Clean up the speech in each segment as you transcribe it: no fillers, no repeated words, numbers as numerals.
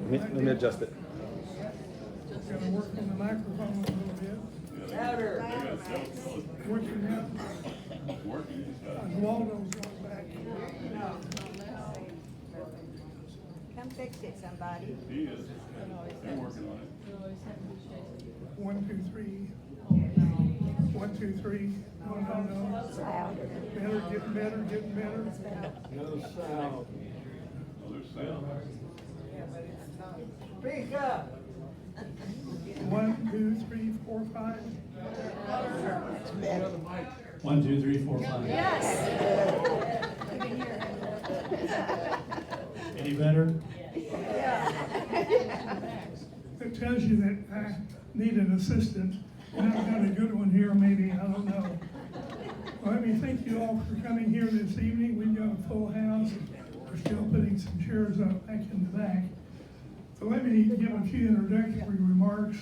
Let me adjust it. Gotta work on the microphone a little bit. Louder. Working now. Waldo's going back. Come fix it, somebody. He is. They're working on it. 1, 2, 3. 1, 2, 3. No. Louder. Better, getting better, getting better. No sound. Speak up. 1, 2, 3, 4, 5. 1, 2, 3, 4, 5. Yes. Any better? It tells you that I need an assistant, and I've got a good one here, maybe, I don't know. Well, let me thank you all for coming here this evening. We've got a full house. We're still putting some chairs up back in the back. So let me give a few introductory remarks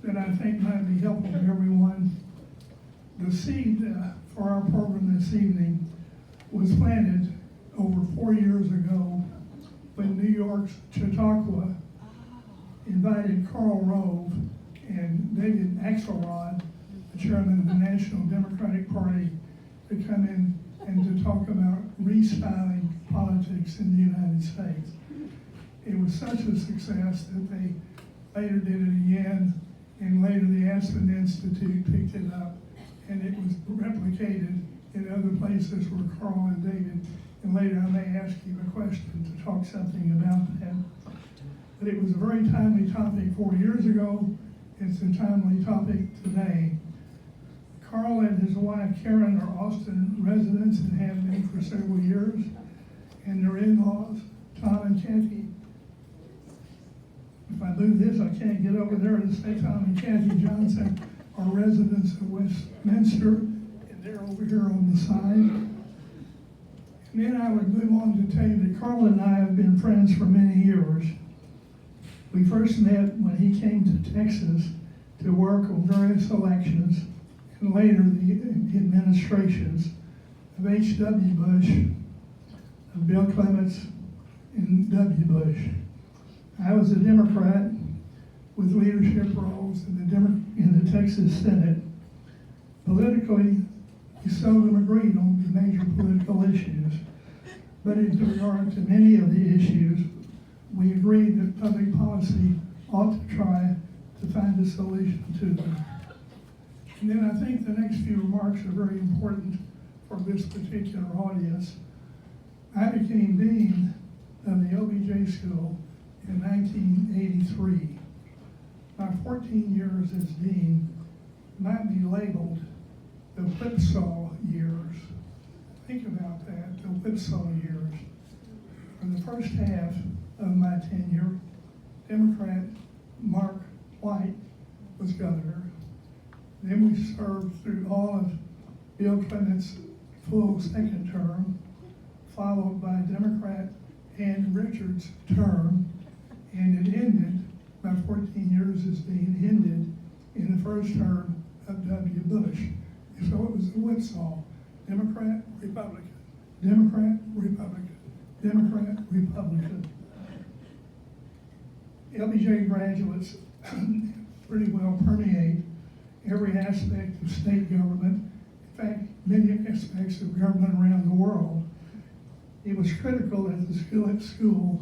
that I think might be helpful to everyone. The seed for our program this evening was planted over 4 years ago when New York's Chautauqua invited KARL ROVE and David Axelrod, the chairman of the National Democratic Party, to come in and to talk about restyling politics in the United States. It was such a success that they later did it again, and later the Aspen Institute picked it up, and it was replicated in other places where KARL and David, and later I may ask you a question to talk something about that. But it was a very timely topic 4 years ago. It's a timely topic today. KARL and his wife Karen are Austin residents and have been for several years, and their in-laws, Tom and Kathy. If I move this, I can't get over there to say Tom and Kathy Johnson are residents of Westminster, and they're over here on the side. And then I would move on to tell you that KARL and I have been friends for many years. We first met when he came to Texas to work on various elections, and later the administrations of H.W. Bush, of Bill Clements, and W. Bush. I was a Democrat with leadership roles in the Texas Senate. Politically, we seldom agreed on the major political issues, but in regard to many of the issues, we agreed that public policy ought to try to find a solution to them. And then I think the next few remarks are very important for this particular audience. I became dean of the OBJ school in 1983. My 14 years as dean might be labeled the whipsaw years. Think about that, the whipsaw years. For the first half of my tenure, Democrat Mark White was governor. Then we served through all of Bill Clements' full second term, followed by Democrat Ann Richards' term, and it ended, my 14 years as dean ended in the first term of W. Bush. So it was a whipsaw, Democrat, Republican, Democrat, Republican, Democrat, Republican. LBJ graduates pretty well permeate every aspect of state government, in fact, many aspects of government around the world. It was critical that the school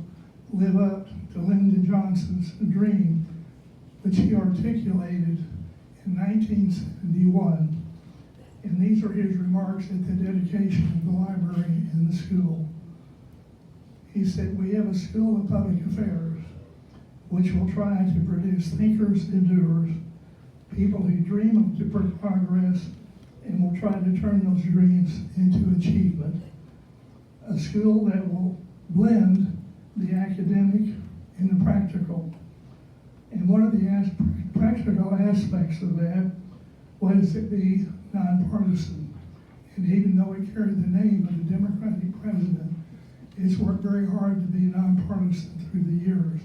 live up to Lyndon Johnson's dream, which he articulated in 1971. And these are his remarks at the dedication of the library in the school. He said, "We have a school of public affairs, which will try to produce thinkers and doers, people who dream of progress and will try to turn those dreams into achievement. A school that will blend the academic and the practical." And one of the practical aspects of that was it be nonpartisan. And even though it carried the name of the Democratic president, it's worked very hard to be nonpartisan through the years.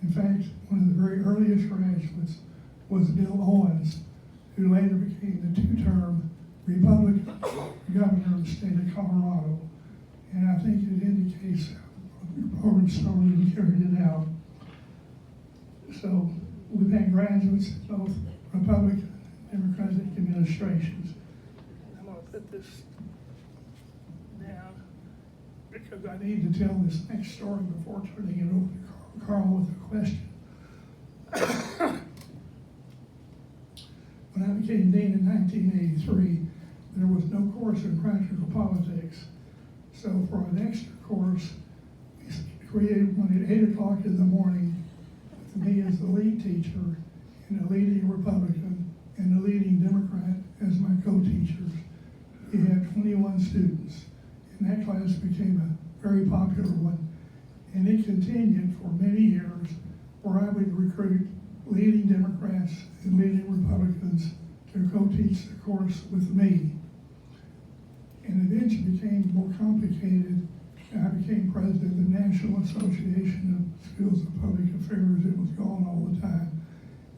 In fact, one of the very earliest graduates was Bill Owens, who later became the two-term Republican governor of the state of Colorado. And I think it indicates how the program started and carried it out. So we've had graduates in both Republican and Democratic administrations. I'm gonna put this down because I need to tell this next story before turning it over to Carl with a question. When I became dean in 1983, there was no course in practical politics. So for an extra course, we created one at 8 o'clock in the morning with me as the lead teacher and a leading Republican and a leading Democrat as my co-teachers. We had 21 students, and that class became a very popular one. And it continued for many years where I would recruit leading Democrats and leading Republicans to co-teach the course with me. And eventually became more complicated, and I became president of the National Association of Schools of Public Affairs. It was going all the time,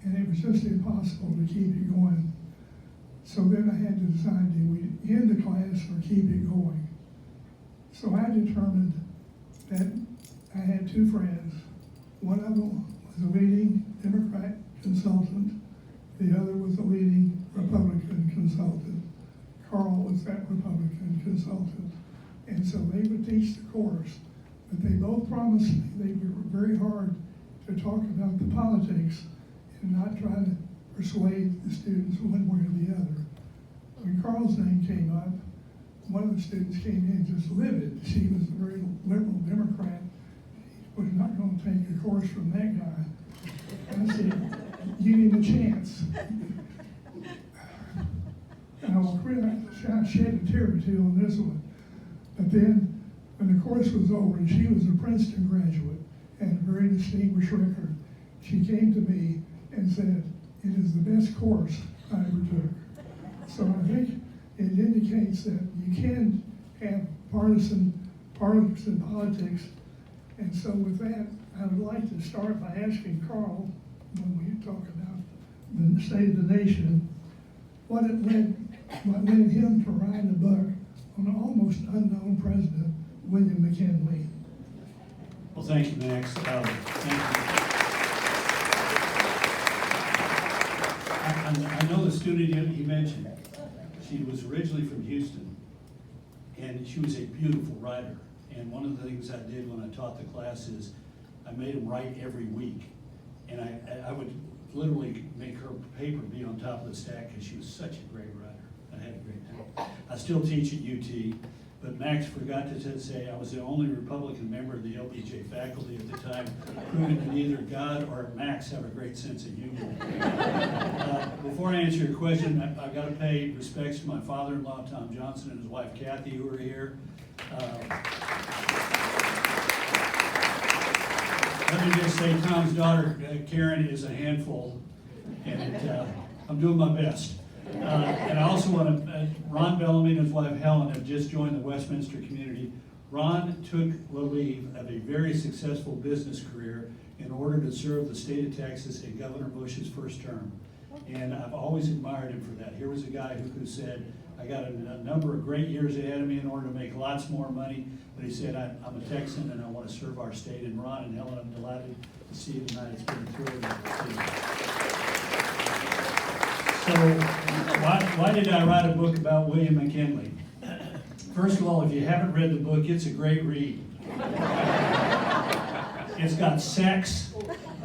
and it was just impossible to keep it going. So then I had to decide, do we end the class or keep it going? So I determined that I had two friends. One of them was a leading Democrat consultant. The other was a leading Republican consultant. KARL was that Republican consultant. And so they would teach the course, but they both promised me they would work very hard to talk about the politics and not try to persuade the students one way or the other. When KARL's name came up, one of the students came in just livid. She was a very liberal Democrat. She was not going to take a course from that guy. And I said, give him a chance. And I shed a tear or two on this one. But then, when the course was over, and she was a Princeton graduate and a very distinguished record, she came to me and said, it is the best course I ever took. So I think it indicates that you can have partisan politics. And so with that, I would like to start by asking KARL, when we talk about the state of the nation, what led him to write a book on an almost unknown president, William McKinley. Well, thank you, Max. Thank you. I know the student you mentioned. She was originally from Houston, and she was a beautiful writer. And one of the things I did when I taught the class is I made them write every week. And I would literally make her paper be on top of the stack because she was such a great writer. I had a great time. I still teach at UT, but Max forgot to say I was the only Republican member of the LBJ faculty at the time, proving that neither God or Max have a great sense of humor. Before I answer your question, I've got to pay respects to my father-in-law, Tom Johnson, and his wife, Kathy, who are here. Let me just say, Tom's daughter, Karen, is a handful, and I'm doing my best. And I also want to, Ron Bellamy and his wife Helen have just joined the Westminster community. Ron took the leave of a very successful business career in order to serve the state of Texas in Governor Bush's first term. And I've always admired him for that. Here was a guy who said, I got a number of great years ahead of me in order to make lots more money, but he said, I'm a Texan and I want to serve our state. And Ron and Helen, I'm delighted to see you tonight. It's been a thrill. So why did I write a book about William McKinley? First of all, if you haven't read the book, it's a great read. It's got sex,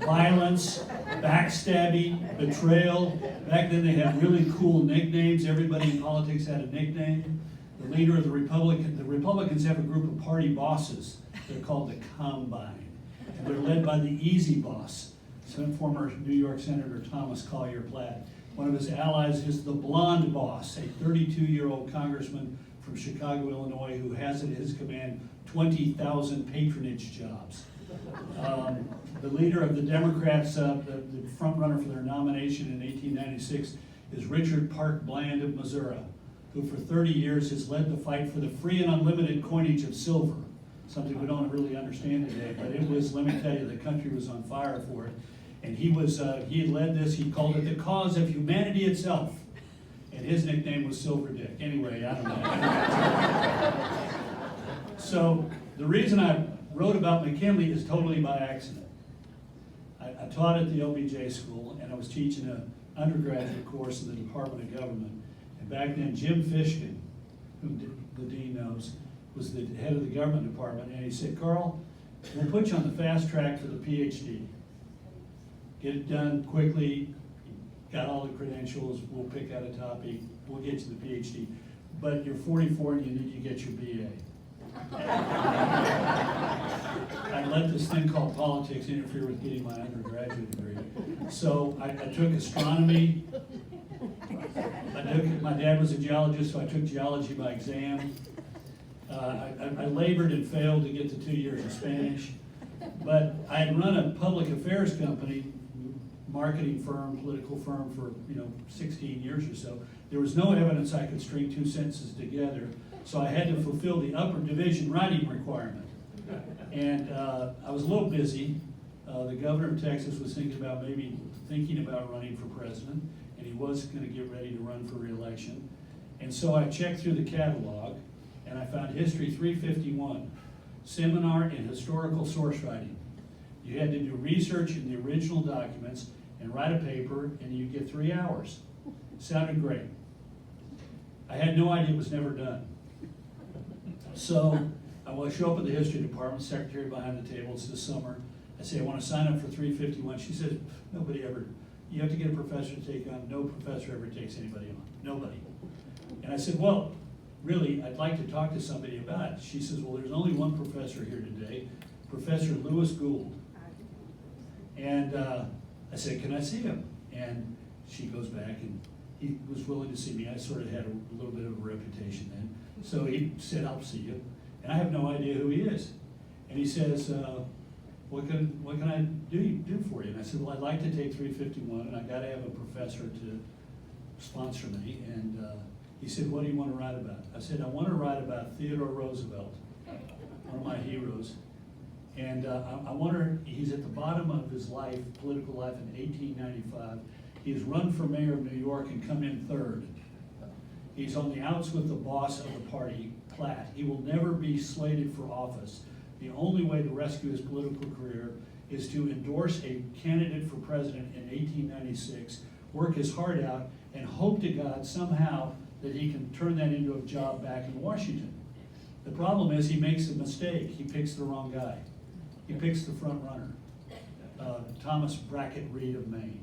violence, backstabbing, betrayal. Back then they had really cool nicknames. Everybody in politics had a nickname. The leader of the Republicans have a group of party bosses. They're called the Combine. And they're led by the easy boss, former New York Senator Thomas Collier Platt. One of his allies is the blonde boss, a 32-year-old congressman from Chicago, Illinois, who has at his command 20,000 patronage jobs. The leader of the Democrats, the front runner for their nomination in 1896, is Richard Park Bland of Missouri, who for 30 years has led the fight for the free and unlimited coinage of silver, something we don't really understand today, but it was, let me tell you, the country was on fire for it. And he led this, he called it the cause of humanity itself. And his nickname was Silver Dick. Anyway, I don't know. So the reason I wrote about McKinley is totally by accident. I I taught at the LBJ school, and I was teaching an undergraduate course in the Department of Government. And back then, Jim Fishkin, who the dean knows, was the head of the government department, and he said, "Carl, we'll put you on the fast track for the PhD. Get it done quickly, got all the credentials, we'll pick out a topic, we'll get you the PhD. But you're 44 and you need to get your BA." I let this thing called politics interfere with getting my undergraduate degree. So I took astronomy. My dad was a geologist, so I took geology by exam. I labored and failed to get the 2 years of Spanish. But I had run a public affairs company, marketing firm, political firm for 16 years or so. There was no evidence I could string two sentences together, so I had to fulfill the upper division writing requirement. And I was a little busy. The governor of Texas was thinking about running for president, and he was going to get ready to run for re-election. And so I checked through the catalog, and I found History 351, Seminar in Historical Source Writing. You had to do research in the original documents and write a paper, and you get 3 hours. Sounded great. I had no idea it was never done. So I will show up at the history department, secretary behind the table, it's this summer. I say, "I want to sign up for 351. She says, "Nobody ever, you have to get a professor to take on. No professor ever takes anybody on, nobody." And I said, "Well, really, I'd like to talk to somebody about it." She says, "Well, there's only one professor here today, Professor Lewis Gould." And I said, "Can I see him?" And she goes back, and he was willing to see me. I sort of had a little bit of a reputation then. So he said, "I'll see you." And I have no idea who he is. And he says, what can I do for you?" And I said, "Well, I'd like to take 351, and I got to have a professor to sponsor me." And he said, "What do you want to write about?" I said, "I want to write about Theodore Roosevelt, one of my heroes. And I wonder, he's at the bottom of his life, political life in 1895. He has run for mayor of New York and come in third. He's on the outs with the boss of the party, Platt. He will never be slated for office. The only way to rescue his political career is to endorse a candidate for president in 1896, work his heart out, and hope to God somehow that he can turn that into a job back in Washington. The problem is he makes a mistake. He picks the wrong guy. He picks the front runner, Thomas Brackett Reed of Maine.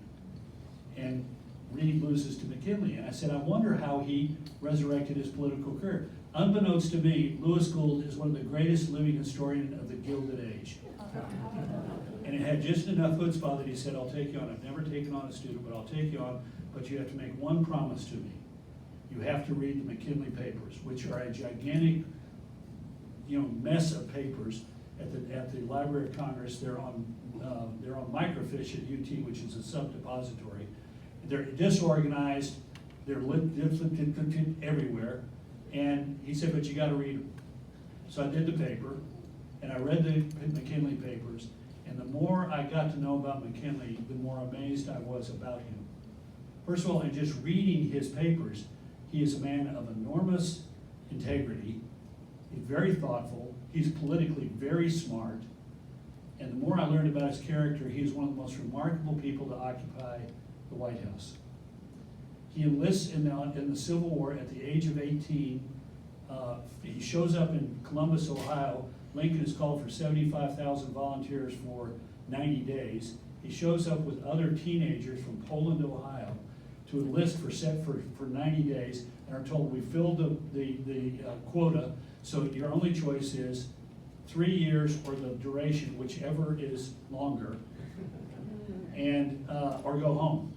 And Reed loses to McKinley. And I said, I wonder how he resurrected his political career. Unbeknownst to me, Lewis Gould is one of the greatest living historians of the Gilded Age. And it had just enough chutzpah that he said, "I'll take you on. I've never taken on a student, but I'll take you on, but you have to make one promise to me. You have to read the McKinley Papers," which are a gigantic, mess of papers at the Library of Congress. They're on microfiche at UT, which is a sub-depository. They're disorganized. They're lit everywhere. And he said, "But you got to read them." So I did the paper, and I read the McKinley Papers. And the more I got to know about McKinley, the more amazed I was about him. First of all, in just reading his papers, he is a man of enormous integrity. He's very thoughtful. He's politically very smart. And the more I learned about his character, he is one of the most remarkable people to occupy the White House. He enlists in the Civil War at the age of 18. He shows up in Columbus, Ohio. Lincoln has called for 75,000 volunteers for 90 days. He shows up with other teenagers from Poland, Ohio, to enlist for 90 days, and are told, "We filled the quota, so your only choice is 3 years or the duration, whichever is longer, and or go home."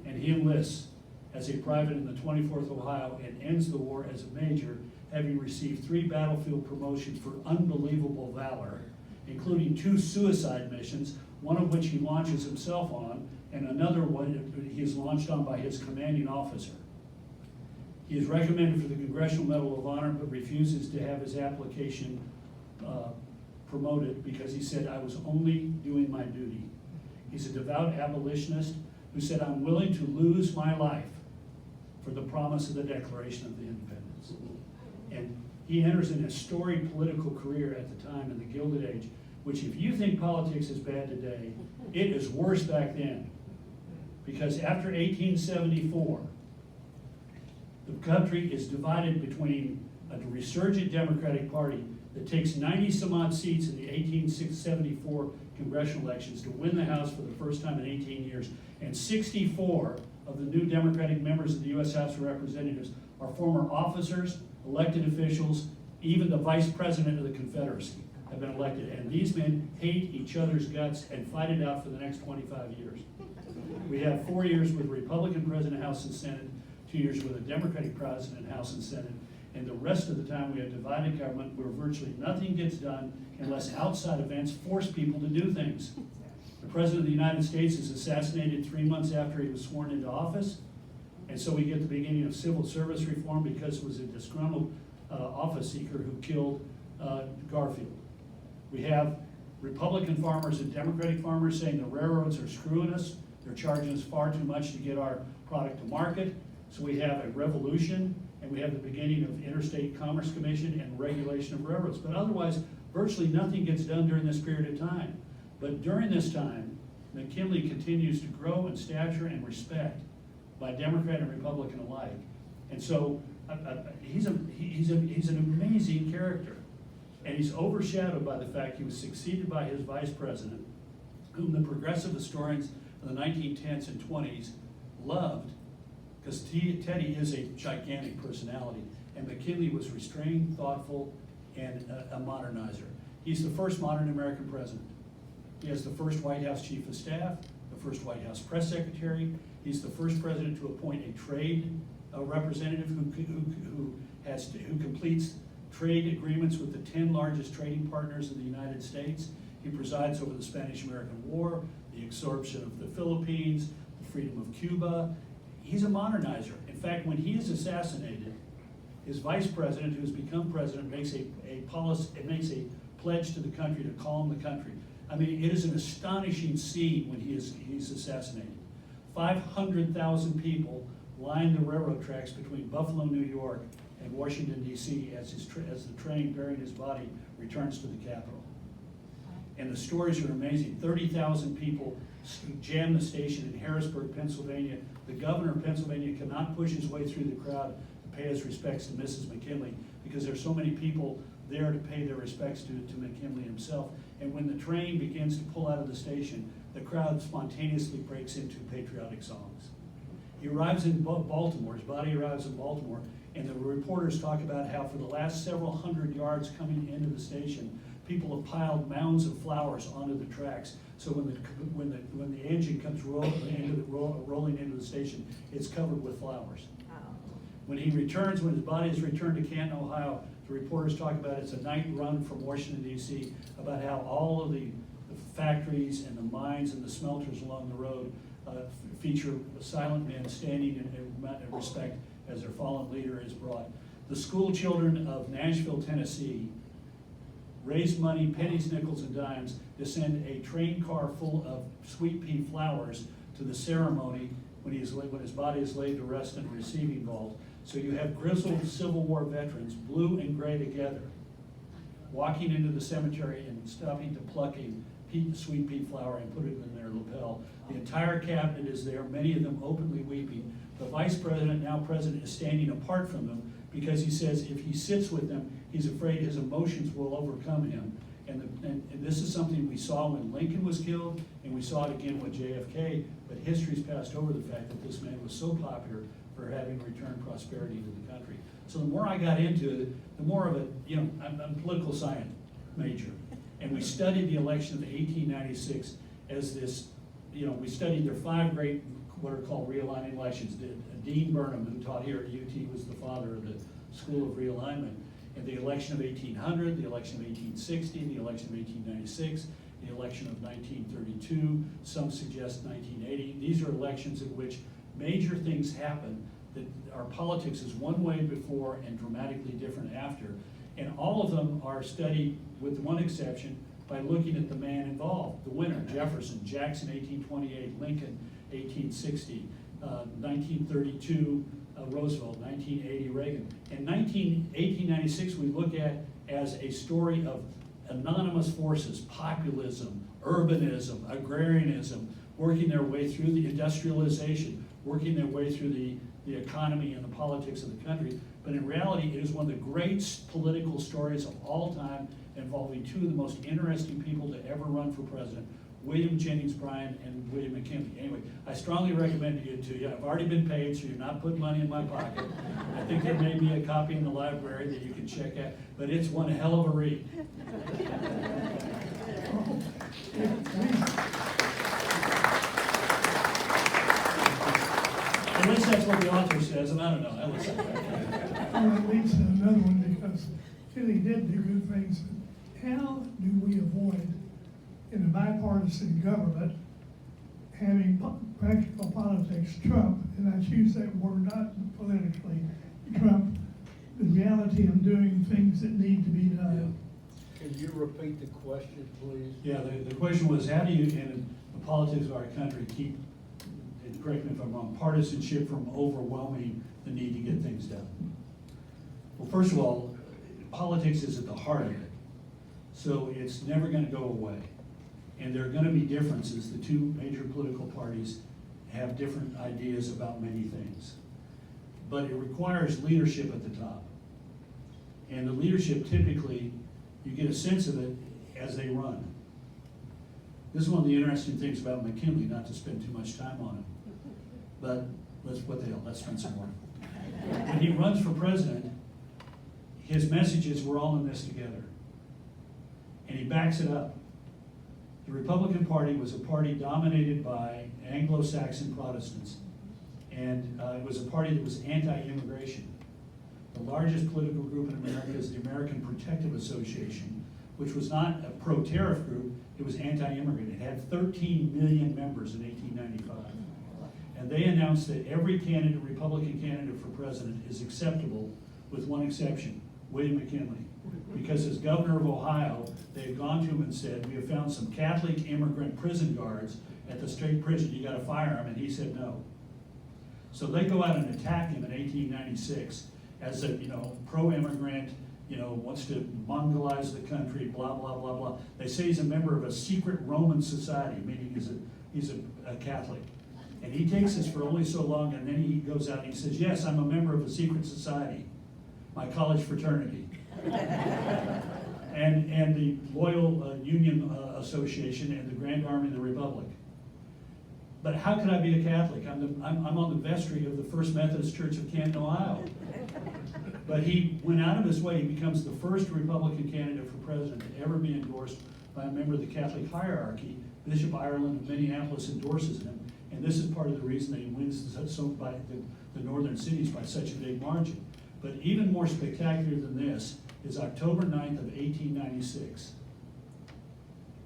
And he enlists as a private in the 24th Ohio and ends the war as a major, having received 3 battlefield promotions for unbelievable valor, including 2 suicide missions, one of which he launches himself on, and another one he is launched on by his commanding officer. He is recommended for the Congressional Medal of Honor, but refuses to have his application promoted because he said, "I was only doing my duty." He's a devout abolitionist who said, "I'm willing to lose my life for the promise of the Declaration of the Independence." And he enters an historic political career at the time in the Gilded Age, which if you think politics is bad today, it is worse back then. Because after 1874, the country is divided between a resurgent Democratic Party that takes 90 some odd seats in the 1874 congressional elections to win the House for the first time in 18 years, and 64 of the new Democratic members of the U.S. House of Representatives are former officers, elected officials, even the Vice President of the Confederacy have been elected. And these men hate each other's guts and fight it out for the next 25 years. We have 4 years with a Republican President, House and Senate, 2 years with a Democratic President, House and Senate, and the rest of the time we have divided government where virtually nothing gets done unless outside events force people to do things. The President of the United States is assassinated 3 months after he was sworn into office, and so we get the beginning of civil service reform because it was a disgruntled office seeker who killed Garfield. We have Republican farmers and Democratic farmers saying the railroads are screwing us, they're charging us far too much to get our product to market. So we have a revolution, and we have the beginning of Interstate Commerce Commission and regulation of railroads. But otherwise, virtually nothing gets done during this period of time. But during this time, McKinley continues to grow in stature and respect by Democrat and Republican alike. And so he's an amazing character. And he's overshadowed by the fact he was succeeded by his vice president, whom the progressive historians of the 1910s and 20s loved, because Teddy is a gigantic personality, and McKinley was restrained, thoughtful, and a modernizer. He's the first modern American president. He has the first White House chief of staff, the first White House press secretary. He's the first president to appoint a trade representative who completes trade agreements with the 10 largest trading partners in the United States. He presides over the Spanish-American War, the absorption of the Philippines, the freedom of Cuba. He's a modernizer. In fact, when he is assassinated, his vice president, who has become president, makes a pledge to the country to calm the country. I mean, it is an astonishing scene when he's assassinated. 500,000 people line the railroad tracks between Buffalo, New York, and Washington, D.C. as the train bearing his body returns to the Capitol. And the stories are amazing. 30,000 people jam the station in Harrisburg, Pennsylvania. The governor of Pennsylvania cannot push his way through the crowd to pay his respects to Mrs. McKinley because there's so many people there to pay their respects to McKinley himself. And when the train begins to pull out of the station, the crowd spontaneously breaks into patriotic songs. He arrives in Baltimore, his body arrives in Baltimore, and the reporters talk about how for the last several hundred yards coming into the station, people have piled mounds of flowers onto the tracks. So when the engine comes rolling into the station, it's covered with flowers. When he returns, when his body is returned to Canton, Ohio, the reporters talk about it's a night run from Washington, D.C., about how all of the factories and the mines and the smelters along the road feature silent men standing in respect as their fallen leader is brought. The school children of Nashville, Tennessee, raise money, pennies, nickels, and dimes, to send a train car full of sweet pea flowers to the ceremony when his body is laid to rest in a receiving vault. So you have grizzled Civil War veterans, blue and gray together, walking into the cemetery and stopping to pluck a sweet pea flower and put it in their lapel. The entire cabinet is there, many of them openly weeping. The vice president, now president, is standing apart from them because he says if he sits with them, he's afraid his emotions will overcome him. And this is something we saw when Lincoln was killed, and we saw it again with JFK, but history's passed over the fact that this man was so popular for having returned prosperity to the country. So the more I got into it, the more of it, I'm a political science major, and we studied the election of 1896 as this, we studied their 5 great, what are called realigning elections. Dean Burnham, who taught here at UT, was the father of the School of Realignment. And the election of 1800, the election of 1860, the election of 1896, the election of 1932, some suggest 1980. These are elections in which major things happen that our politics is one way before and dramatically different after. And all of them are studied, with one exception, by looking at the man involved, the winner, Jefferson, Jackson, 1828, Lincoln, 1860, 1932, Roosevelt, 1980, Reagan. In 1896, we look at as a story of anonymous forces, populism, urbanism, agrarianism, working their way through the industrialization, working their way through the economy and the politics of the country. But in reality, it is one of the great political stories of all time, involving two of the most interesting people to ever run for president, William Jennings Bryan and William McKinley. Anyway, I strongly recommend it to you. I've already been paid, so you're not putting money in my pocket. I think there may be a copy in the library that you can check out, but it's one hell of a read. At least that's what the author says, and I don't know. I listen. Well, that leads to another one, because Philly did do good things. How do we avoid, in a bipartisan government, having practical politics trump, and I choose that word not politically, trump the reality of doing things that need to be done? Can you repeat the question, please? Yeah, the question was, how do you, in the politics of our country, keep, and correct me if I'm wrong, partisanship from overwhelming the need to get things done? Well, first of all, politics is at the heart of it, so it's never gonna go away. And there are gonna be differences. The two major political parties have different ideas about many things. But it requires leadership at the top. And the leadership, typically, you get a sense of it as they run. This is one of the interesting things about McKinley, not to spend too much time on him. But let's spend some more. When he runs for president, his messages, we're all in this together. And he backs it up. The Republican Party was a party dominated by Anglo-Saxon Protestants. And it was a party that was anti-immigration. The largest political group in America is the American Protective Association, which was not a pro-tariff group, it was anti-immigrant. It had 13 million members in 1895. And they announced that every candidate, Republican candidate for president, is acceptable with one exception, William McKinley. Because as governor of Ohio, they had gone to him and said, we have found some Catholic immigrant prison guards at the state prison, you gotta fire them, and he said no. So they go out and attack him in 1896 as a, pro-immigrant, wants to Mongolize the country, blah, blah, blah, blah. They say he's a member of a secret Roman society, meaning he's a Catholic. And he takes this for only so long, and then he goes out and he says, yes, I'm a member of a secret society, my college fraternity. and the Loyal Union Association and the Grand Army of the Republic. But how could I be a Catholic? I'm on the vestry of the First Methodist Church of Canton, Ohio. But he went out of his way. He becomes the first Republican candidate for president to ever be endorsed by a member of the Catholic hierarchy. Bishop Ireland of Minneapolis endorses him, and this is part of the reason that he wins by the northern cities by such a big margin. But even more spectacular than this is October 9th of 1896.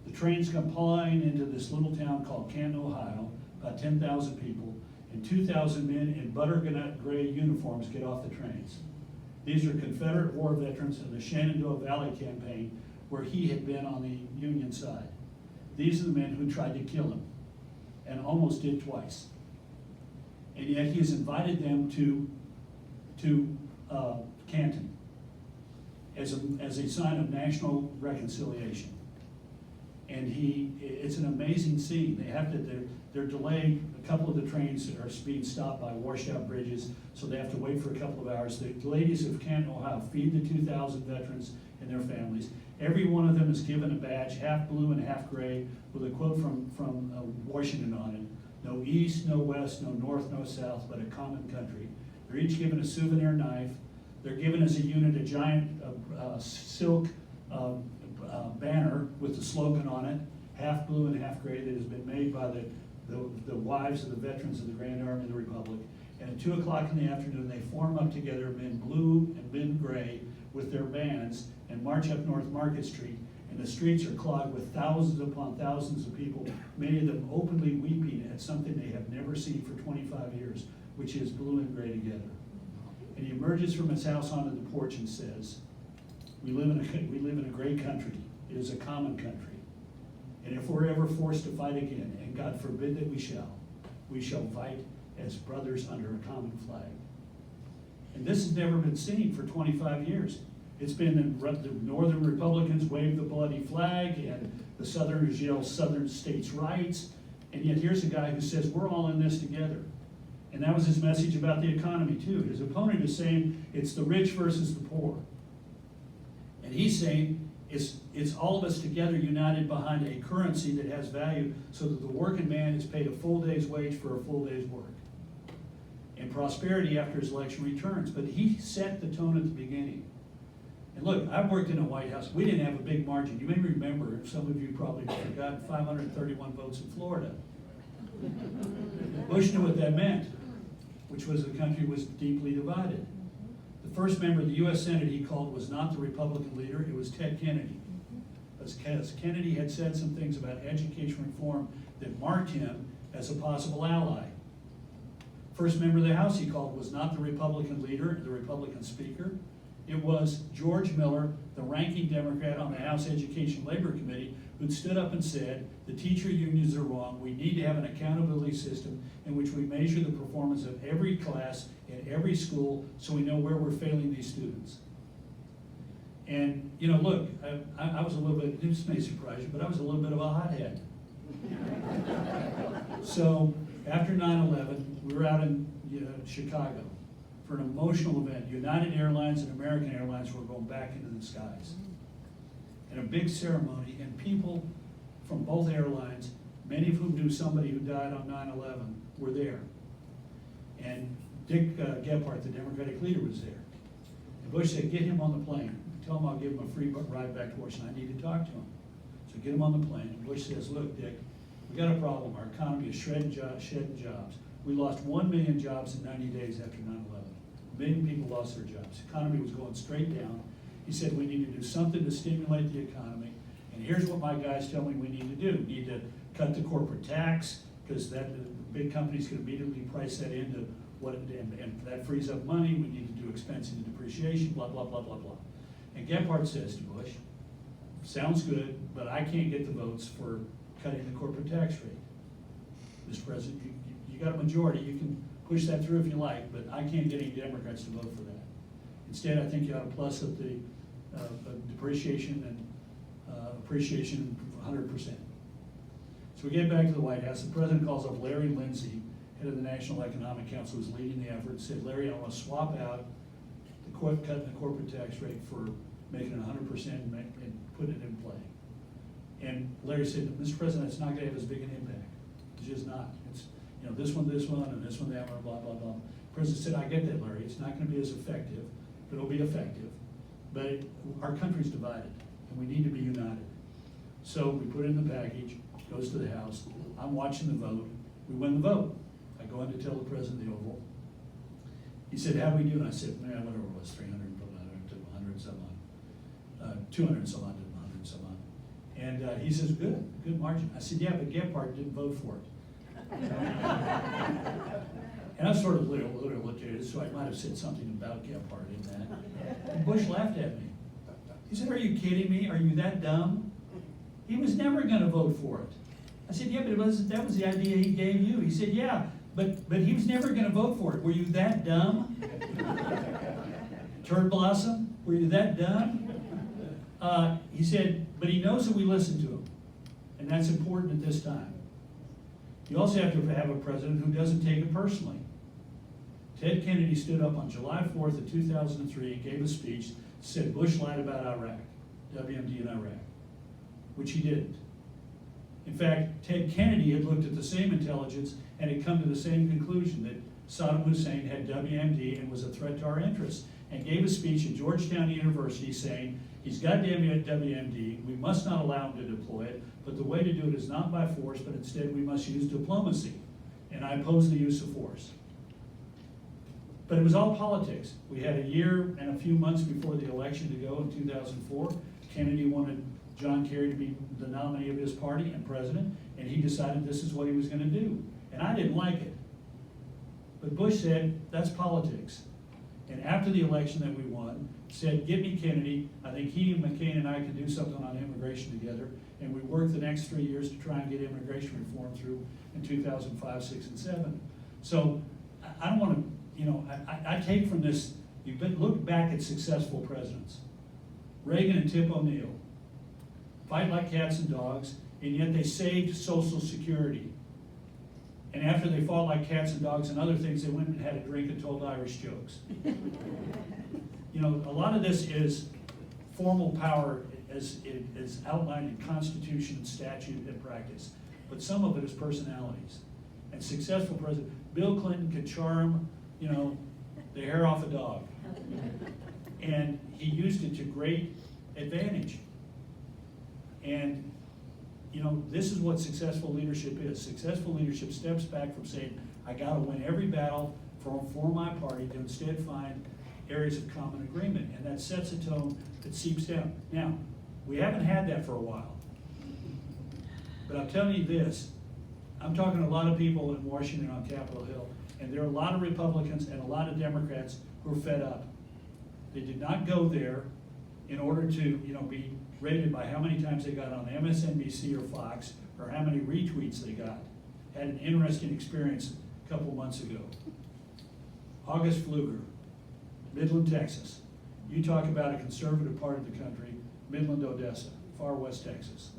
The trains come flying into this little town called Canton, Ohio, about 10,000 people, and 2,000 men in butternut gray uniforms get off the trains. These are Confederate war veterans in the Shenandoah Valley campaign, where he had been on the Union side. These are the men who tried to kill him, and almost did twice. And yet he has invited them to Canton as a sign of national reconciliation. And it's an amazing scene. They're delayed. A couple of the trains are being stopped by washed out bridges, so they have to wait for a couple of hours. The ladies of Canton, Ohio, feed the 2,000 veterans and their families. Every one of them is given a badge, half blue and half gray, with a quote from Washington on it. No east, no west, no north, no south, but a common country. They're each given a souvenir knife. They're given as a unit a giant silk banner with the slogan on it, half blue and half gray, that has been made by the wives of the veterans of the Grand Army of the Republic. And at 2 o'clock in the afternoon, they form up together, men blue and men gray, with their bands, and march up North Market Street. And the streets are clogged with thousands upon thousands of people, many of them openly weeping at something they have never seen for 25 years, which is blue and gray together. And he emerges from his house onto the porch and says, we live in a great country. It is a common country. And if we're ever forced to fight again, and God forbid that we shall fight as brothers under a common flag. And this has never been seen for 25 years. It's been the northern Republicans wave the bloody flag, and the southerners yell Southern states' rights, and yet here's a guy who says, we're all in this together. And that was his message about the economy too. His opponent is saying it's the rich versus the poor. And he's saying it's all of us together united behind a currency that has value so that the working man is paid a full day's wage for a full day's work. And prosperity after his election returns. But he set the tone at the beginning. And look, I've worked in the White House. We didn't have a big margin. You may remember, some of you probably forgot, 531 votes in Florida. Bush knew what that meant, which was the country was deeply divided. The first member of the U.S. Senate he called was not the Republican leader, it was Ted Kennedy. Because Kennedy had said some things about education reform that marked him as a possible ally. First member of the House he called was not the Republican leader, the Republican speaker. It was George Miller, the ranking Democrat on the House Education Labor Committee, who'd stood up and said, the teacher unions are wrong, we need to have an accountability system in which we measure the performance of every class in every school so we know where we're failing these students. And, you know, look, I was a little bit, this may surprise you, but I was a little bit of a hothead. So, after 9/11, we were out in Chicago for an emotional event. United Airlines and American Airlines were going back into the skies. And a big ceremony, and people from both airlines, many of whom knew somebody who died on 9/11, were there. And Dick Gephardt, the Democratic leader, was there. And Bush said, get him on the plane. Tell him I'll give him a free ride back to Washington. I need to talk to him. So get him on the plane. And Bush says, look, Dick, we got a problem. Our economy is shedding jobs. We lost 1 million jobs in 90 days after 9/11. 1 million people lost their jobs. The economy was going straight down. He said we need to do something to stimulate the economy. And here's what my guys tell me we need to do. We need to cut the corporate tax, because the big companies can immediately price that into what, and that frees up money. We need to do expense and depreciation, blah, blah, blah, blah, blah. And Gephardt says to Bush, sounds good, but I can't get the votes for cutting the corporate tax rate. Mr. President, you got a majority, you can push that through if you like, but I can't get any Democrats to vote for that. Instead, I think you ought to plus up the depreciation and appreciation 100%. So we get back to the White House. The president calls up Larry Lindsey, head of the National Economic Council, who's leading the effort, and said, Larry, I want to swap out cutting the corporate tax rate for making it 100% and putting it in play. And Larry said, Mr. President, it's not going to have as big an impact. It's just not. It's, you know, this one, and this one, that one, blah, blah, blah. The president said, I get that, Larry. It's not going to be as effective, but it'll be effective. But our country's divided, and we need to be united. So we put it in the package, goes to the House. I'm watching the vote. We win the vote. I go in to tell the president the Oval. He said, how do we do? And I said, man, whatever it was, 300 to 100 some on, 200 and some on to 100 and some on. And he says, good margin. I said, yeah, but Gephardt didn't vote for it. And I sort of literally looked at it, so I might have said something about Gephardt in that. And Bush laughed at me. He said, are you kidding me? Are you that dumb? He was never going to vote for it. I said, yeah, but that was the idea he gave you. He said, yeah, but he was never going to vote for it. Were you that dumb? Turd Blossom, were you that dumb? He said, but he knows that we listen to him. And that's important at this time. You also have to have a president who doesn't take it personally. Ted Kennedy stood up on July 4th of 2003 and gave a speech, said Bush lied about Iraq, WMD in Iraq, which he didn't. In fact, Ted Kennedy had looked at the same intelligence and had come to the same conclusion that Saddam Hussein had WMD and was a threat to our interests, and gave a speech at Georgetown University saying, he's got WMD, we must not allow him to deploy it, but the way to do it is not by force, but instead we must use diplomacy. And I oppose the use of force. But it was all politics. We had a year and a few months before the election to go in 2004. Kennedy wanted John Kerry to be the nominee of his party and president, and he decided this is what he was going to do. And I didn't like it. But Bush said, that's politics. And after the election that we won, said, give me Kennedy. I think he and McCain and I can do something on immigration together. And we worked the next 3 years to try and get immigration reform through in 2005, 6, and 7. So I don't want to, I take from this, look back at successful presidents. Reagan and Tip O'Neill. Fight like cats and dogs, and yet they saved Social Security. And after they fought like cats and dogs and other things, they went and had a drink and told Irish jokes. You know, a lot of this is formal power as outlined in Constitution and statute and practice, but some of it is personalities. And successful president, Bill Clinton could charm, you know, the hair off a dog. And he used it to great advantage. And, you know, this is what successful leadership is. Successful leadership steps back from saying, I gotta win every battle for my party, to instead find areas of common agreement. And that sets a tone that seeps down. Now, we haven't had that for a while. But I'm telling you this, I'm talking to a lot of people in Washington on Capitol Hill, and there are a lot of Republicans and a lot of Democrats who are fed up. They did not go there in order to, you know, be rated by how many times they got on MSNBC or Fox, or how many retweets they got. Had an interesting experience a couple months ago. August Pfluger, Midland, Texas. You talk about a conservative part of the country, Midland, Odessa, far west Texas.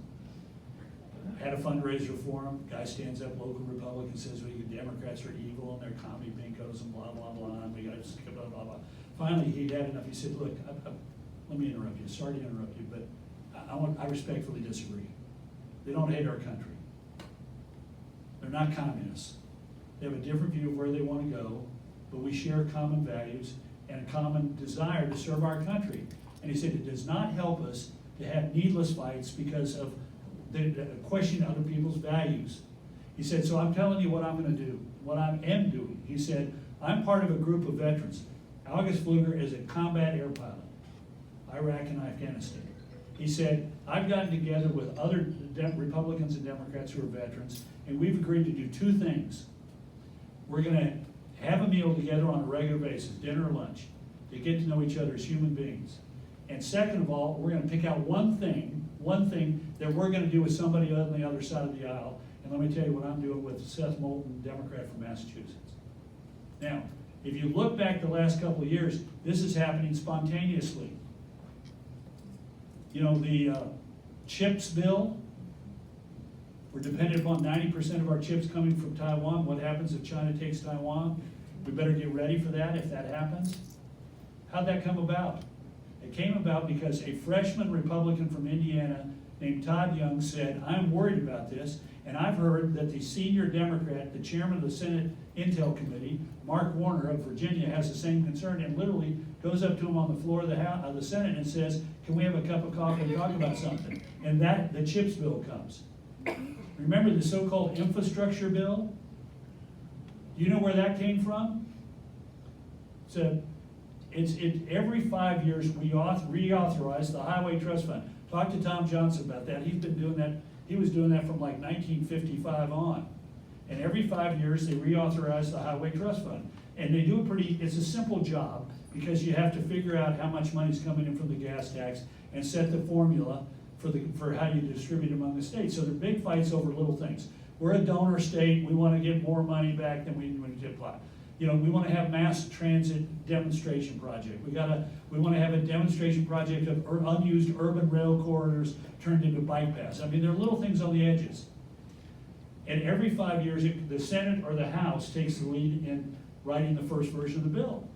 Had a fundraiser for him. Guy stands up, local Republican, says, well, you Democrats are evil and they're commie binkos and blah, blah, blah, and we got to stick blah, blah, blah. Finally, he'd had enough. He said, look, let me interrupt you. Sorry to interrupt you, but I respectfully disagree. They don't hate our country. They're not communists. They have a different view of where they want to go, but we share common values and a common desire to serve our country. And he said, it does not help us to have needless fights because of the questioning other people's values. He said, so I'm telling you what I'm going to do, what I am doing. He said, I'm part of a group of veterans. August Pfluger is a combat air pilot, Iraq and Afghanistan. He said, I've gotten together with other Republicans and Democrats who are veterans, and we've agreed to do two things. We're going to have a meal together on a regular basis, dinner or lunch, to get to know each other as human beings. And second of all, we're going to pick out one thing that we're going to do with somebody on the other side of the aisle. And let me tell you what I'm doing with Seth Moulton, Democrat from Massachusetts. Now, if you look back the last couple of years, this is happening spontaneously. You know, the chips bill, we're dependent upon 90% of our chips coming from Taiwan. What happens if China takes Taiwan? We better get ready for that if that happens. How'd that come about? It came about because a freshman Republican from Indiana named Todd Young said, I'm worried about this, and I've heard that the senior Democrat, the chairman of the Senate Intel Committee, Mark Warner of Virginia, has the same concern, and literally goes up to him on the floor of the Senate and says, can we have a cup of coffee and talk about something? And that, the CHIPS bill comes. Remember the so-called infrastructure bill? Do you know where that came from? It's every 5 years we reauthorize the Highway Trust Fund. Talk to Tom Johnson about that. He's been doing that. He was doing that from like 1955 on. And every 5 years they reauthorize the Highway Trust Fund. And they do it's a simple job because you have to figure out how much money's coming in from the gas tax and set the formula for how you distribute among the states. So they're big fights over little things. We're a donor state. We want to get more money back than we apply. You know, we want to have mass transit demonstration project. We want to have a demonstration project of unused urban rail corridors turned into bike paths. I mean, there are little things on the edges. And every 5 years, the Senate or the House takes the lead in writing the first version of the bill.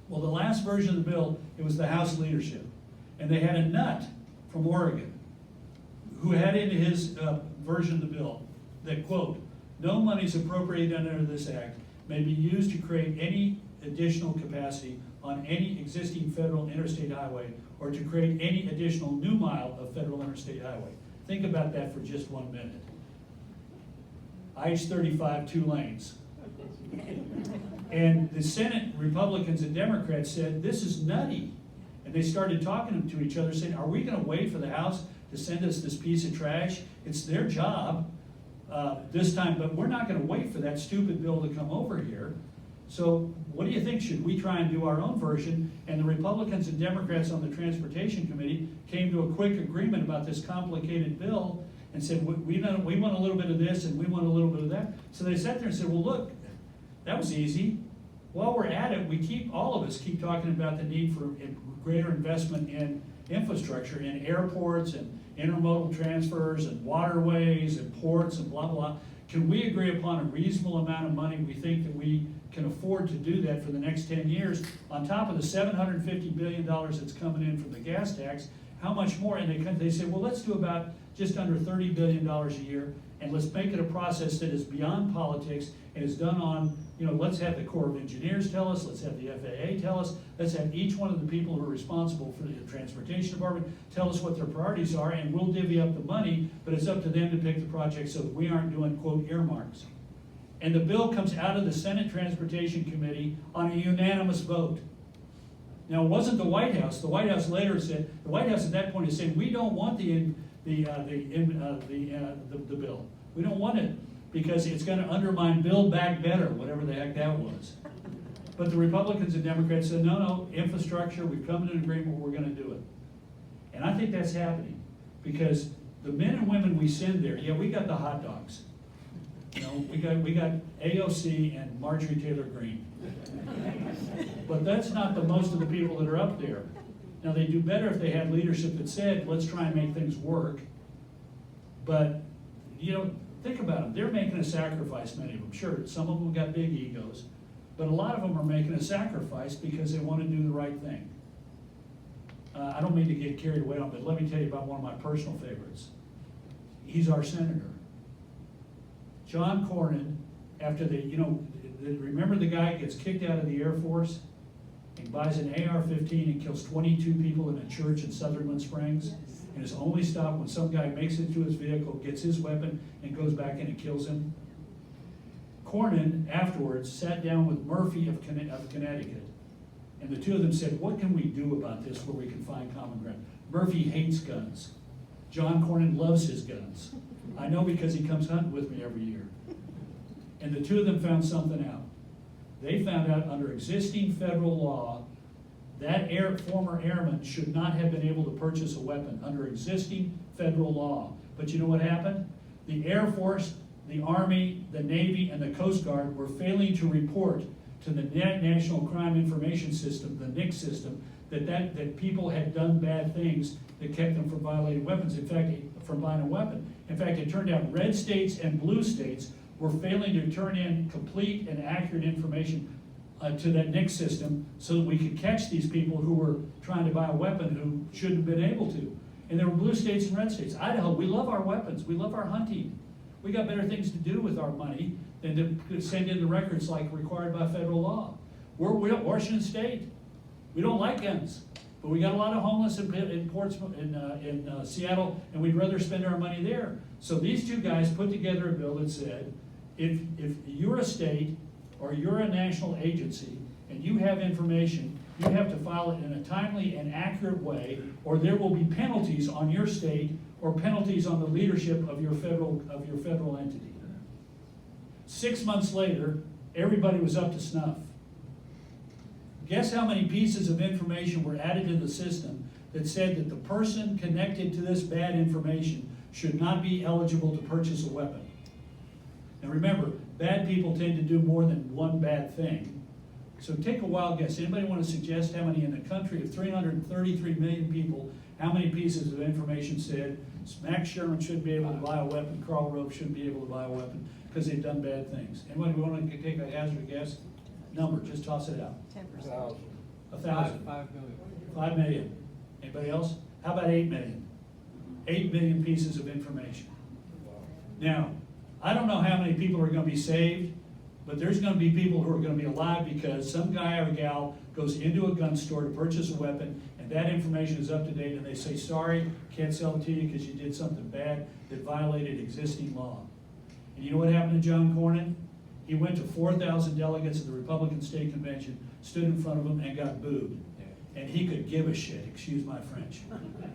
Well, the last version of the bill, it was the House leadership. And they had a nut from Oregon who had in his version of the bill that, quote, no monies appropriated under this act may be used to create any additional capacity on any existing federal interstate highway or to create any additional new mile of federal interstate highway. Think about that for just 1 minute. I-35, 2 lanes. And the Senate Republicans and Democrats said, this is nutty. And they started talking to each other saying, are we going to wait for the House to send us this piece of trash? It's their job this time, but we're not going to wait for that stupid bill to come over here. So what do you think? Should we try and do our own version? And the Republicans and Democrats on the Transportation Committee came to a quick agreement about this complicated bill and said, we want a little bit of this and we want a little bit of that. So they sat there and said, well, look, that was easy. While we're at it, all of us keep talking about the need for greater investment in infrastructure in airports and intermodal transfers and waterways and ports and blah, blah. Can we agree upon a reasonable amount of money we think that we can afford to do that for the next 10 years, on top of the $750 billion that's coming in from the gas tax? How much more? And they say, well, let's do about just under $30 billion a year, and let's make it a process that is beyond politics and is done on, let's have the Corps of Engineers tell us, let's have the FAA tell us, let's have each one of the people who are responsible for the Transportation Department tell us what their priorities are, and we'll divvy up the money, but it's up to them to pick the project so that we aren't doing, quote, earmarks. And the bill comes out of the Senate Transportation Committee on a unanimous vote. Now, it wasn't the White House. The White House later said, the White House at that point is saying, we don't want the bill. We don't want it because it's going to undermine Build Back Better, whatever the heck that was. But the Republicans and Democrats said, no, infrastructure, we've come to an agreement, we're going to do it. And I think that's happening because the men and women we send there, yeah, we got the hot dogs. We got AOC and Marjorie Taylor Greene. But that's not the most of the people that are up there. Now, they do better if they had leadership that said, let's try and make things work. But, think about them. They're making a sacrifice, many of them. Sure, some of them got big egos, but a lot of them are making a sacrifice because they want to do the right thing. I don't mean to get carried away on it, but let me tell you about one of my personal favorites. He's our senator. John Cornyn, after remember the guy gets kicked out of the Air Force and buys an AR-15 and kills 22 people in a church in Sutherland Springs, and is only stopped when some guy makes it to his vehicle, gets his weapon, and goes back in and kills him. Cornyn afterwards sat down with Murphy of Connecticut, and the two of them said, what can we do about this where we can find common ground? Murphy hates guns. John Cornyn loves his guns. I know because he comes hunting with me every year. And the two of them found something out. They found out under existing federal law, that former airman should not have been able to purchase a weapon under existing federal law. But you know what happened? The Air Force, the Army, the Navy, and the Coast Guard were failing to report to the National Crime Information System, the NICS system, that people had done bad things that kept them from violating weapons. In fact, from buying a weapon. In fact, it turned out red states and blue states were failing to turn in complete and accurate information to that NICS system so that we could catch these people who were trying to buy a weapon who shouldn't have been able to. And there were blue states and red states. Idaho, we love our weapons. We love our hunting. We got better things to do with our money than to send in the records like required by federal law. We're Washington State. We don't like guns. But we got a lot of homeless in Portsmouth, in Seattle, and we'd rather spend our money there. So these two guys put together a bill that said, if you're a state or you're a national agency and you have information, you have to file it in a timely and accurate way, or there will be penalties on your state or penalties on the leadership of your federal entity. 6 months later, everybody was up to snuff. Guess how many pieces of information were added to the system that said that the person connected to this bad information should not be eligible to purchase a weapon? Now remember, bad people tend to do more than one bad thing. So take a wild guess. Anybody want to suggest how many in the country of 333 million people, how many pieces of information said Max Sherman shouldn't be able to buy a weapon, KARL Rove shouldn't be able to buy a weapon because they've done bad things? Anybody want to take a hazard guess? Number, just toss it out. 10%. 1,000. 5 million. 5 million. Anybody else? How about 8 million? 8 million pieces of information. Now, I don't know how many people are going to be saved, but there's going to be people who are going to be alive because some guy or gal goes into a gun store to purchase a weapon, and that information is up to date, and they say, sorry, can't sell it to you because you did something bad that violated existing law. And you know what happened to John Cornyn? He went to 4,000 delegates at the Republican State Convention, stood in front of them, and got booed. And he could give a shit, excuse my French,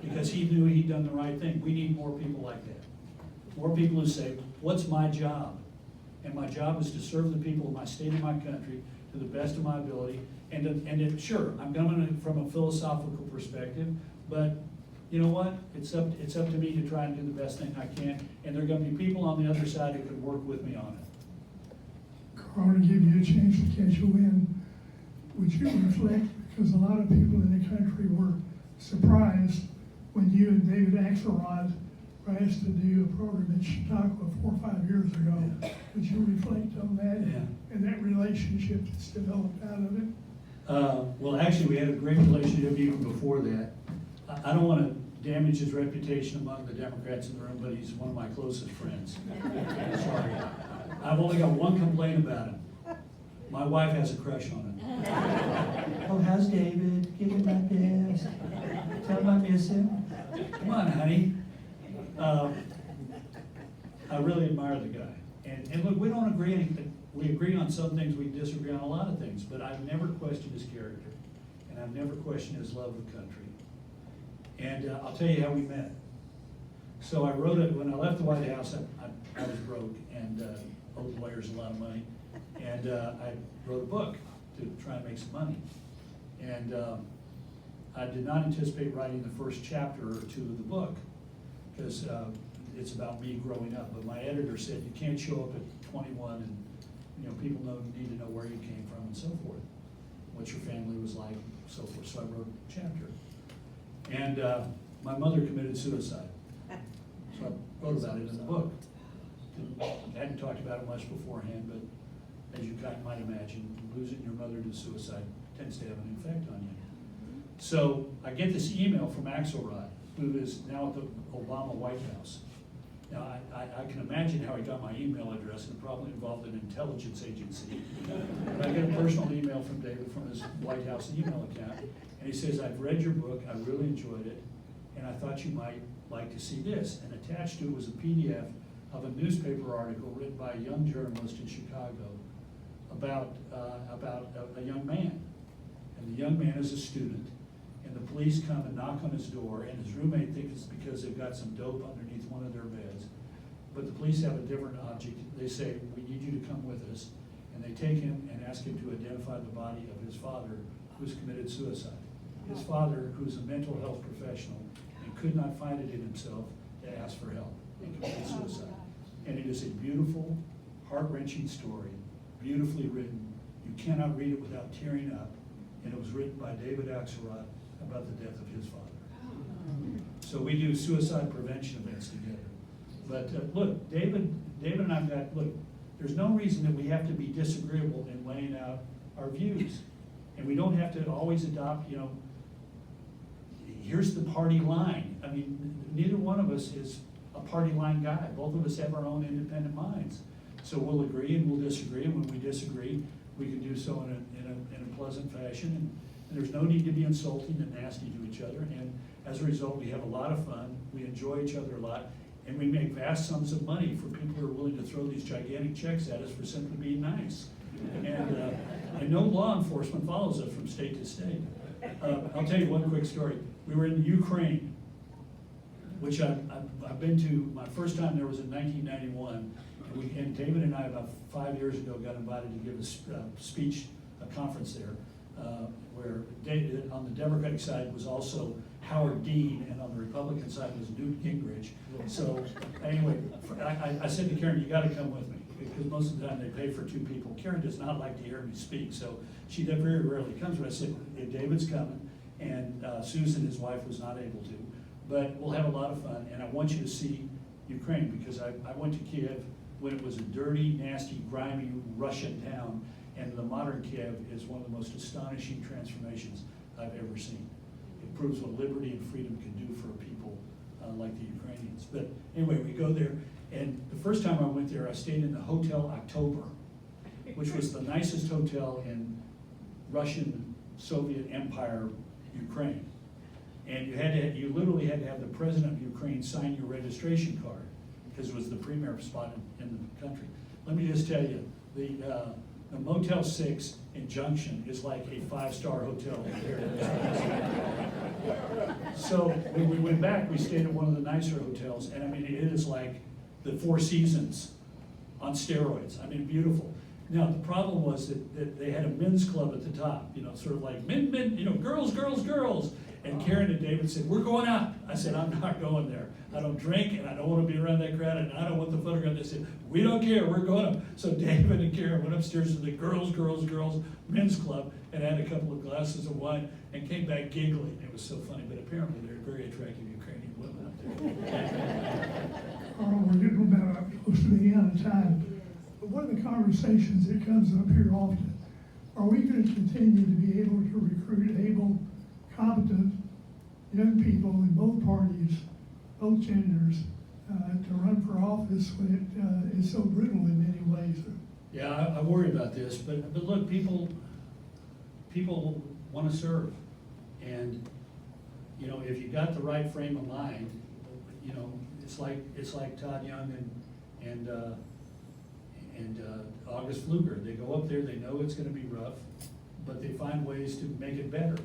because he knew he'd done the right thing. We need more people like that. More people who say, what's my job? And my job is to serve the people of my state and my country to the best of my ability. Sure, I'm coming from a philosophical perspective, but you know what? It's up to me to try and do the best thing I can, and there are going to be people on the other side who can work with me on it. Carl, to give you a chance to catch a wind, would you reflect, because a lot of people in the country were surprised when you and David Axelrod were asked to do a program in Chicago 4 or 5 years ago. Would you reflect on that and that relationship that's developed out of it? Well, actually, we had a great relationship even before that. I don't want to damage his reputation among the Democrats in the room, but he's one of my closest friends. Sorry. I've only got one complaint about him. My wife has a crush on him. Oh, how's David? Give him my best. Tell him I miss him. Come on, honey. I really admire the guy. And look, we don't agree. We agree on some things, we disagree on a lot of things, but I've never questioned his character, and I've never questioned his love of the country. And I'll tell you how we met. So I wrote it, when I left the White House, I was broke and owed lawyers a lot of money. And I wrote a book to try and make some money. And I did not anticipate writing the first chapter or two of the book, because it's about me growing up. But my editor said, you can't show up at 21 and people need to know where you came from and so forth, what your family was like, and so forth. So I wrote a chapter. And my mother committed suicide. So I wrote about it in the book. Hadn't talked about it much beforehand, but as you might imagine, losing your mother to suicide tends to have an effect on you. So I get this email from Axelrod, who is now at the Obama White House. Now, I can imagine how he got my email address, and probably involved an intelligence agency. But I get a personal email from David from his White House email account, and he says, I've read your book, I really enjoyed it, and I thought you might like to see this. And attached to it was a PDF of a newspaper article written by a young journalist in Chicago about a young man. And the young man is a student, and the police come and knock on his door, and his roommate thinks it's because they've got some dope underneath one of their beds. But the police have a different object. They say, we need you to come with us. And they take him and ask him to identify the body of his father, who's committed suicide. His father, who's a mental health professional, and could not find it in himself to ask for help, and committed suicide. And it is a beautiful, heart-wrenching story, beautifully written. You cannot read it without tearing up. And it was written by David Axelrod about the death of his father. So we do suicide prevention events together. But look, David and I've got, look, there's no reason that we have to be disagreeable in laying out our views. And we don't have to always adopt, here's the party line. I mean, neither one of us is a party line guy. Both of us have our own independent minds. So we'll agree and we'll disagree, and when we disagree, we can do so in a pleasant fashion. And there's no need to be insulting and nasty to each other. And as a result, we have a lot of fun. We enjoy each other a lot. And we make vast sums of money for people who are willing to throw these gigantic checks at us for simply being nice. And no law enforcement follows us from state to state. I'll tell you one quick story. We were in Ukraine, which I've been to. My first time there was in 1991. And David and I, about 5 years ago, got invited to give a speech, a conference there, where David, on the Democratic side, was also Howard Dean, and on the Republican side was Newt Gingrich. So anyway, I said to Karen, you got to come with me, because most of the time they pay for 2 people. Karen does not like to hear me speak, so she very rarely comes. But I said, David's coming, and Susan, his wife, was not able to. But we'll have a lot of fun, and I want you to see Ukraine, because I went to Kiev when it was a dirty, nasty, grimy Russian town, and the modern Kiev is one of the most astonishing transformations I've ever seen. It proves what liberty and freedom can do for people like the Ukrainians. But anyway, we go there, and the first time I went there, I stayed in the Hotel October, which was the nicest hotel in Russian Soviet Empire, Ukraine. And you literally had to have the president of Ukraine sign your registration card, because it was the premier spot in the country. Let me just tell you, the Motel 6 in Junction is like a 5-star hotel compared to this. So when we went back, we stayed at one of the nicer hotels, and I mean, it is like the Four Seasons on steroids. I mean, beautiful. Now, the problem was that they had a men's club at the top, you know, sort of like men, you know, girls, girls, girls. And Karen and David said, we're going out. I said, I'm not going there. I don't drink and I don't want to be around that crowd and I don't want the photograph. They said, we don't care, we're going up. So David and Karen went upstairs to the girls, girls, girls men's club and had a couple of glasses of wine and came back giggling. It was so funny, but apparently they're very attractive Ukrainian women up there. Carl, we're getting about close to the end of time. But one of the conversations that comes up here often, are we going to continue to be able to recruit able, competent young people in both parties, both genders, to run for office when it is so brutal in many ways? Yeah, I worry about this, but look, people want to serve. And, you know, if you've got the right frame of mind, you know, it's like Todd Young and August Fluger. They go up there, they know it's gonna be rough, but they find ways to make it better.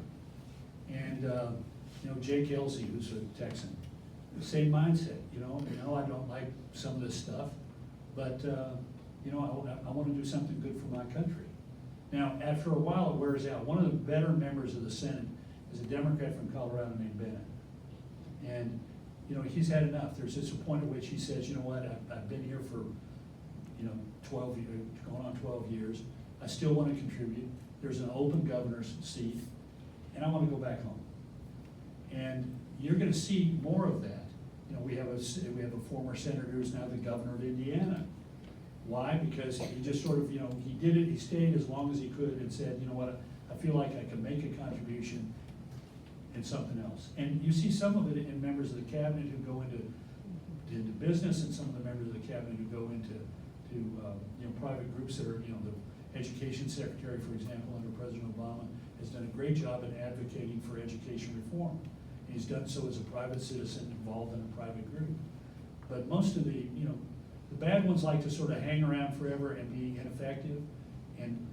And, you know, Jay Kelsey, who's a Texan, same mindset, you know, I don't like some of this stuff, but, you know, I wanna do something good for my country. Now, after a while, it wears out. One of the better members of the Senate is a Democrat from Colorado named Bennett. And, you know, he's had enough. There's just a point at which he says, you know what, I've been here for, you know, 12 years, going on 12 years. I still want to contribute. There's an open governor's seat, and I want to go back home. And you're going to see more of that. You know, we have a former senator who's now the governor of Indiana. Why? Because he just sort of, you know, he did it. He stayed as long as he could and said, you know what, I feel like I can make a contribution in something else. And you see some of it in members of the cabinet who go into business, and some of the members of the cabinet who go into you know, private groups that are, you know, the education secretary, for example, under President Obama, has done a great job in advocating for education reform. And he's done so as a private citizen involved in a private group. But most of the, you know, the bad ones like to sort of hang around forever and be ineffective. And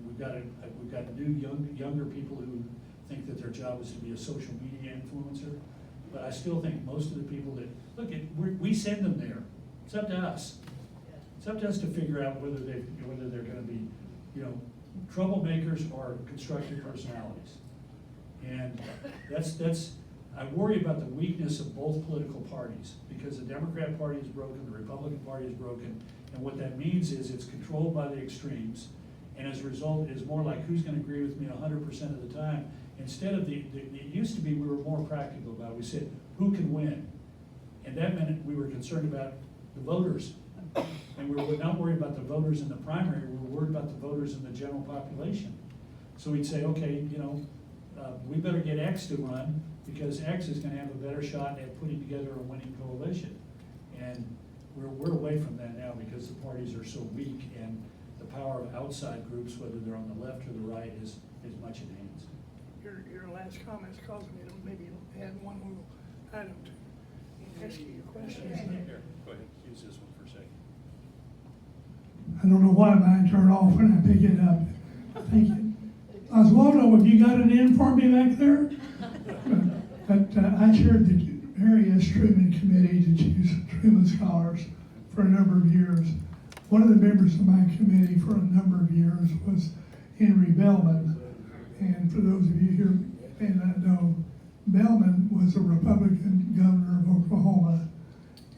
we've got new younger people who think that their job is to be a social media influencer. But I still think most of the people that, look, we send them there. It's up to us. It's up to us to figure out whether they're going to be, you know, troublemakers or constructive personalities. And I worry about the weakness of both political parties, because the Democrat Party is broken, the Republican Party is broken, and what that means is it's controlled by the extremes, and as a result, it is more like who's going to agree with me 100% of the time, instead of it used to be we were more practical about it. We said, who can win? And that meant we were concerned about the voters. And we were not worried about the voters in the primary, we were worried about the voters in the general population. So we'd say, okay, you know, we better get X to run, because X is going to have a better shot at putting together a winning coalition. And we're away from that now because the parties are so weak, and the power of outside groups, whether they're on the left or the right, is much enhanced. Your last comments caused me to maybe add one little item to ask you a question. Here, go ahead, use this one for a second. I don't know why mine turned off when I pick it up. Thank you. Oswaldo, have you got it in for me back there? But I chaired the various Truman Committee to choose Truman Scholars for a number of years. One of the members of my committee for a number of years was Henry Bellman. And for those of you here who may not know, Bellman was a Republican governor of Oklahoma.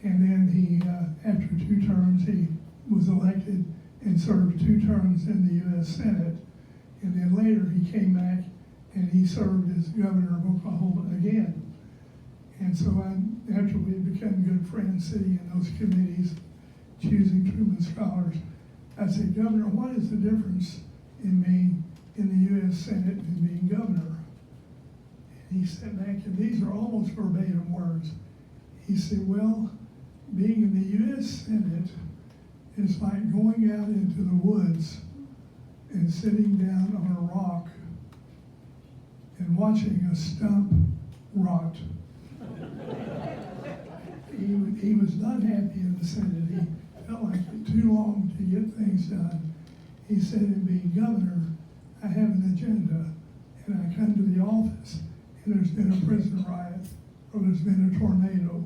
And then he, after 2 terms, he was elected and served 2 terms in the U.S. Senate. And then later he came back and he served as governor of Oklahoma again. And so after we had become good friends sitting in those committees, choosing Truman Scholars, I said, Governor, what is the difference in being in the U.S. Senate and being governor? And he sat back, and these are almost verbatim words. He said, well, being in the U.S. Senate is like going out into the woods and sitting down on a rock and watching a stump rot. He was not happy in the Senate. He felt like it was too long to get things done. He said, in being governor, I have an agenda, and I come to the office, and there's been a prison riot, or there's been a tornado,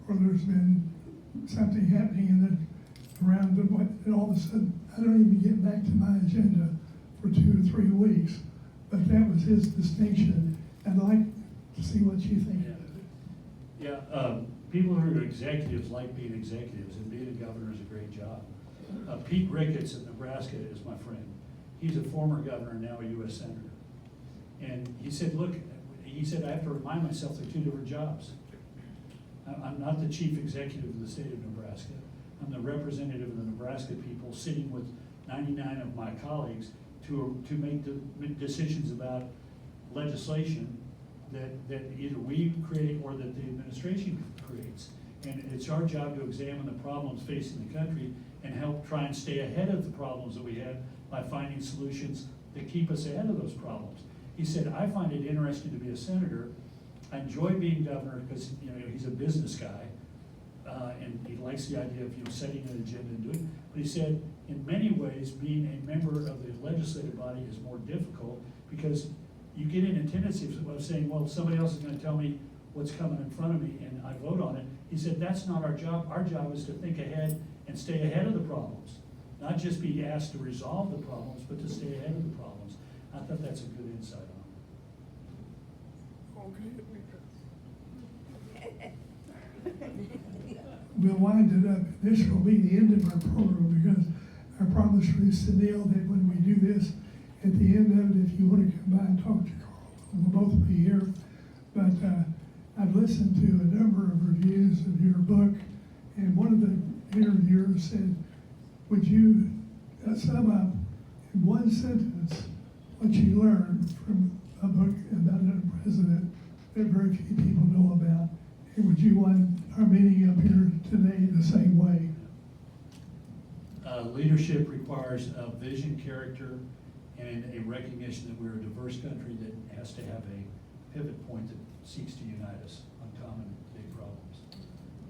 or there's been something happening in around the, and all of a sudden, I don't even get back to my agenda for 2 or 3 weeks. But that was his distinction. I'd like to see what you think of it. Yeah, people who are executives like being executives, and being a governor is a great job. Pete Ricketts in Nebraska is my friend. He's a former governor, now a U.S. Senator. And he said, look, he said, I have to remind myself they're 2 different jobs. I'm not the chief executive of the state of Nebraska. I'm the representative of the Nebraska people sitting with 99 of my colleagues to make the decisions about legislation that either we create or that the administration creates. And it's our job to examine the problems facing the country and help try and stay ahead of the problems that we have by finding solutions that keep us ahead of those problems. He said, I find it interesting to be a senator. I enjoy being governor because he's a business guy, and he likes the idea of setting an agenda and doing. But he said, in many ways, being a member of the legislative body is more difficult because you get in a tendency of saying, well, somebody else is going to tell me what's coming in front of me, and I vote on it. He said, that's not our job. Our job is to think ahead and stay ahead of the problems, not just be asked to resolve the problems, but to stay ahead of the problems. I thought that's a good insight on it. We'll wind it up. This will be the end of our program because I promised Ruth Neal that when we do this, at the end of it, if you want to come by and talk to Carl, we'll both be here. But I've listened to a number of reviews of your book, and one of the interviewers said, would you sum up in one sentence what you learned from a book about a president that very few people know about? And would you want our meeting up here today the same way? Leadership requires a vision, character, and a recognition that we're a diverse country that has to have a pivot point that seeks to unite us on common big problems.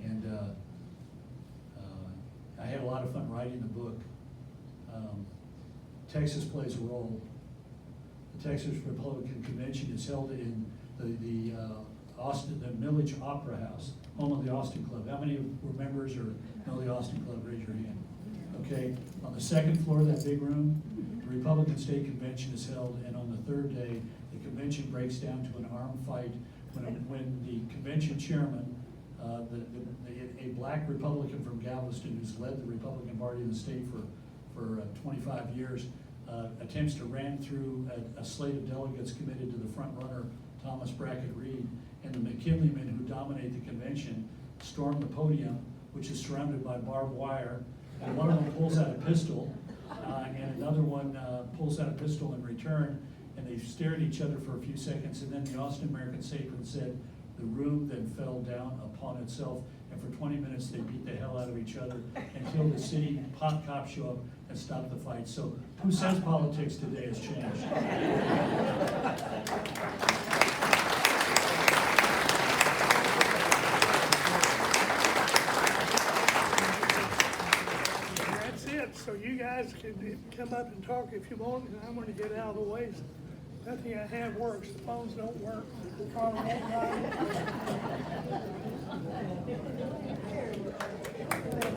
And I had a lot of fun writing the book. Texas plays a role. The Texas Republican Convention is held in the Austin, the Village Opera House, home of the Austin Club. How many were members or know the Austin Club? Raise your hand. Okay, on the second floor of that big room, the Republican State Convention is held, and on the third day, the convention breaks down to an armed fight when the convention chairman, a black Republican from Galveston who's led the Republican Party in the state for 25 years, attempts to ram through a slate of delegates committed to the front runner, Thomas Brackett Reed, and the McKinley men who dominate the convention storm the podium, which is surrounded by barbed wire, and one of them pulls out a pistol, and another one pulls out a pistol in return, and they stare at each other for a few seconds, and then the Austin American-Statesman said, the room then fell down upon itself, and for 20 minutes they beat the hell out of each other until the city cops show up and stop the fight. So who says politics today has changed? That's it. So you guys can come up and talk if you want, and I'm going to get out of the way. Nothing I have works. The phones don't work. The car won't run.